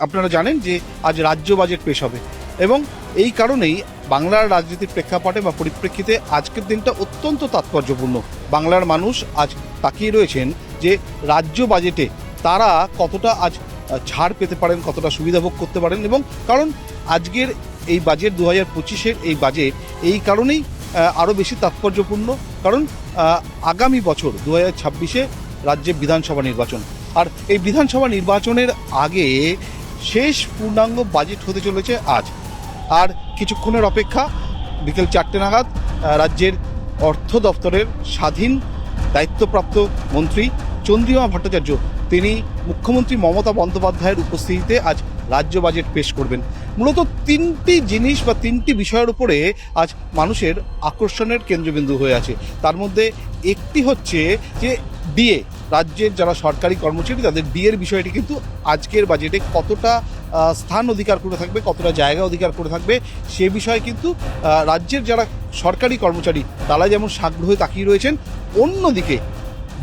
আপনারা জানেন যে আজ রাজ্য বাজেট পেশ হবে এবং এই কারণেই বাংলার রাজনীতির প্রেক্ষাপটে বা পরিপ্রেক্ষিতে আজকের দিনটা অত্যন্ত তাৎপর্যপূর্ণ। বাংলার মানুষ আজ তাকিয়ে রয়েছেন যে রাজ্য বাজেটে তারা কতটা আজ ছাড় পেতে পারেন, কতটা সুবিধা ভোগ করতে পারেন। এবং কারণ আজকের এই বাজেট 2025-এর এই বাজেট এই কারণেই আরও বেশি তাৎপর্যপূর্ণ, কারণ আগামী বছর 2026-এ রাজ্যে বিধানসভা নির্বাচন, আর এই বিধানসভা নির্বাচনের আগে শেষ পূর্ণাঙ্গ বাজেট হতে চলেছে আজ। আর কিছুক্ষণের অপেক্ষা, বিকেল 4টে নাগাদ রাজ্যের অর্থ দপ্তরের স্বাধীন দায়িত্বপ্রাপ্ত মন্ত্রী চন্দ্রিমা ভট্টাচার্য তিনি মুখ্যমন্ত্রী মমতা বন্দ্যোপাধ্যায়ের উপস্থিতিতে আজ রাজ্য বাজেট পেশ করবেন। মূলত তিনটি জিনিস বা তিনটি বিষয়ের উপরে আজ মানুষের আকর্ষণের কেন্দ্রবিন্দু হয়ে আছে। তার মধ্যে একটি হচ্ছে যে ডিএ, রাজ্যের যারা সরকারি কর্মচারী তাদের ডিএর বিষয়টি কিন্তু আজকের বাজেটে কতটা স্থান অধিকার করে থাকবে, কতটা জায়গা অধিকার করে থাকবে সে বিষয়ে কিন্তু রাজ্যের যারা সরকারি কর্মচারী তারা যেমন সাগ্রহে তাকিয়ে রয়েছেন, অন্যদিকে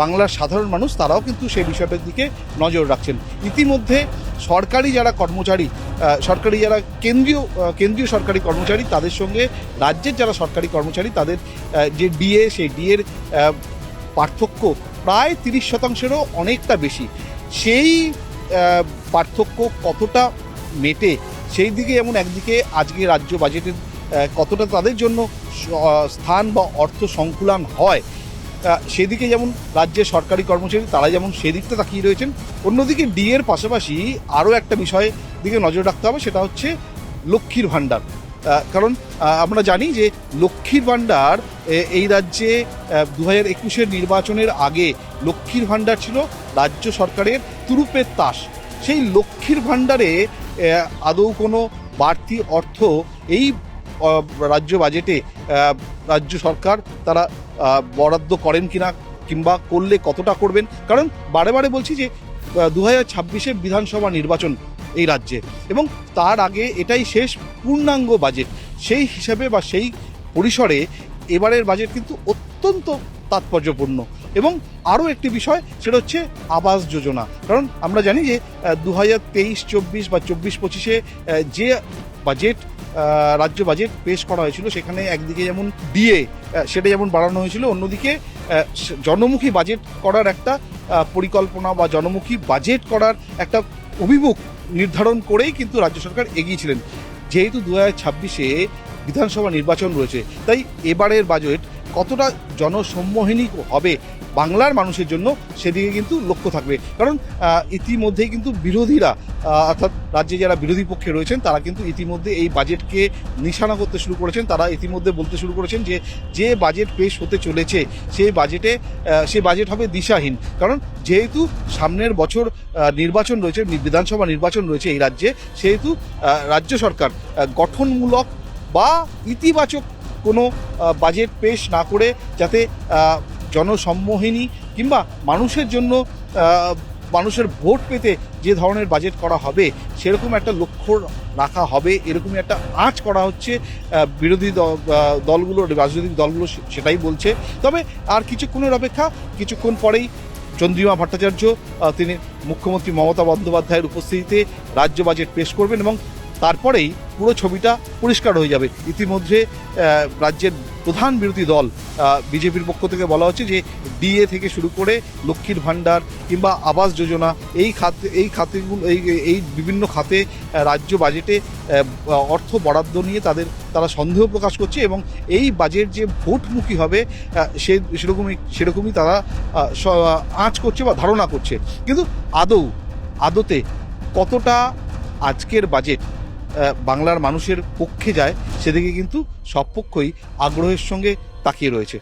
বাংলার সাধারণ মানুষ তারাও কিন্তু সেই বিষয়টার দিকে নজর রাখছেন। ইতিমধ্যে সরকারি যারা কর্মচারী, সরকারি যারা কেন্দ্রীয় সরকারি কর্মচারী তাদের সঙ্গে রাজ্যের যারা সরকারি কর্মচারী তাদের যে ডিএ, সেই ডিএর পার্থক্য প্রায় 30%-এরও অনেকটা বেশি। সেই পার্থক্য কতটা মেটে সেই দিকে, এমন একদিকে আজকে রাজ্য বাজেটের কতটা তাদের জন্য স্থান বা অর্থ সংকুলান হয় সেদিকে যেমন রাজ্যের সরকারি কর্মচারী তারা যেমন সেদিকটা তাকিয়ে রয়েছেন, অন্যদিকে ডিএর পাশাপাশি আরও একটা বিষয়ের দিকে নজর রাখতে হবে, সেটা হচ্ছে লক্ষ্মীর ভাণ্ডার। কারণ আমরা জানি যে লক্ষ্মীর ভাণ্ডার এই রাজ্যে 2021-এর নির্বাচনের আগে লক্ষ্মীর ভাণ্ডার ছিল রাজ্য সরকারের তুরুপের তাস। সেই লক্ষ্মীর ভাণ্ডারে আদৌ কোনো বাড়তি অর্থ এই রাজ্য বাজেটে রাজ্য সরকার তারা বরাদ্দ করেন কিনা, কিংবা করলে কতটা করবেন। কারণ বারে বারে বলছি যে 2026-এ বিধানসভা নির্বাচন এই রাজ্যে, এবং তার আগে এটাই শেষ পূর্ণাঙ্গ বাজেট। সেই হিসাবে বা সেই পরিসরে এবারের বাজেট কিন্তু অত্যন্ত তাৎপর্যপূর্ণ। এবং আরও একটি বিষয়, সেটা হচ্ছে আবাস যোজনা। কারণ আমরা জানি যে 2023-24 বা 24-25-এ যে বাজেট রাজ্য বাজেট পেশ করা হয়েছিল সেখানে একদিকে যেমন ডিএ সেটা যেমন বাড়ানো হয়েছিল, অন্যদিকে জনমুখী বাজেট করার একটা পরিকল্পনা বা জনমুখী বাজেট করার একটা অভিমুখ নির্ধারণ করেই কিন্তু রাজ্য সরকার এগিয়েছিলেন। যেহেতু 2026-এ বিধানসভা নির্বাচন রয়েছে, তাই এবারের বাজেট কতটা জনসম্মোহিনী হবে বাংলার মানুষের জন্য সেদিকে কিন্তু লক্ষ্য থাকবে। কারণ ইতিমধ্যেই কিন্তু বিরোধীরা, অর্থাৎ রাজ্যে যারা বিরোধী পক্ষে রয়েছেন তারা কিন্তু ইতিমধ্যে এই বাজেটকে নিশানা করতে শুরু করেছেন। তারা ইতিমধ্যে বলতে শুরু করেছেন যে যে বাজেট পেশ হতে চলেছে সেই বাজেট হবে দিশাহীন। কারণ যেহেতু সামনের বছর নির্বাচন রয়েছে, বিধানসভা নির্বাচন রয়েছে এই রাজ্যে, সেহেতু রাজ্য সরকার গঠনমূলক বা ইতিবাচক কোনো বাজেট পেশ না করে যাতে জনসম্মোহিনী কিংবা মানুষের জন্য মানুষের ভোট পেতে যে ধরনের বাজেট করা হবে সেরকম একটা লক্ষ্য রাখা হবে, এরকমই একটা আঁচ করা হচ্ছে বিরোধী দলগুলো, রাজনৈতিক দলগুলো সেটাই বলছে। তবে আর কিছুক্ষণের অপেক্ষা, কিছুক্ষণ পরেই চন্দ্রিমা ভট্টাচার্য তিনি মুখ্যমন্ত্রী মমতা বন্দ্যোপাধ্যায়ের উপস্থিতিতে রাজ্য বাজেট পেশ করবেন এবং তারপরেই পুরো ছবিটা পরিষ্কার হয়ে যাবে। ইতিমধ্যে রাজ্যের প্রধান বিরোধী দল বিজেপির পক্ষ থেকে বলা হচ্ছে যে ডিএ থেকে শুরু করে লক্ষ্মীর ভাণ্ডার কিংবা আবাস যোজনা খাতেগুলো এই বিভিন্ন খাতে রাজ্য বাজেটে অর্থ বরাদ্দ নিয়ে তারা সন্দেহ প্রকাশ করছে এবং এই বাজেট যে ভোটমুখী হবে সেরকমই তারা আঁচ করছে বা ধারণা করছে। কিন্তু আদতে কতটা আজকের বাজেট বাংলার মানুষের পক্ষে যায় সেদিকে কিন্তু সব পক্ষই আগ্রহের সঙ্গে তাকিয়ে রয়েছে।